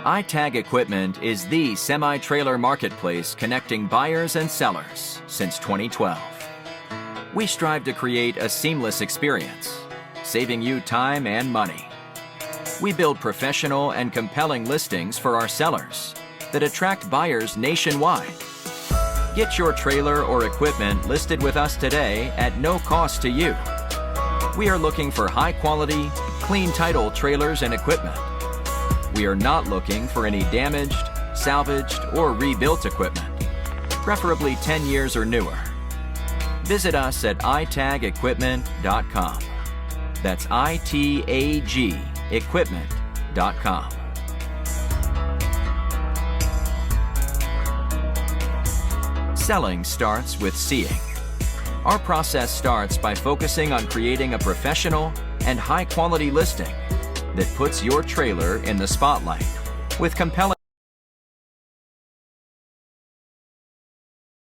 iTag Equipment is the semi-trailer marketplace connecting buyers and sellers since 2012. We strive to create a seamless experience, saving you time and money. We build professional and compelling listings for our sellers that attract buyers nationwide. Get your trailer or equipment listed with us today at no cost to you. We are looking for high-quality, clean title trailers and equipment. We are not looking for any damaged, salvaged, or rebuilt equipment, preferably 10 years or newer. Visit us at itagequipment.com. That's ITAG equipment.com. Selling starts with seeing. Our process starts by focusing on creating a professional and high-quality listing that puts your trailer in the spotlight with compelling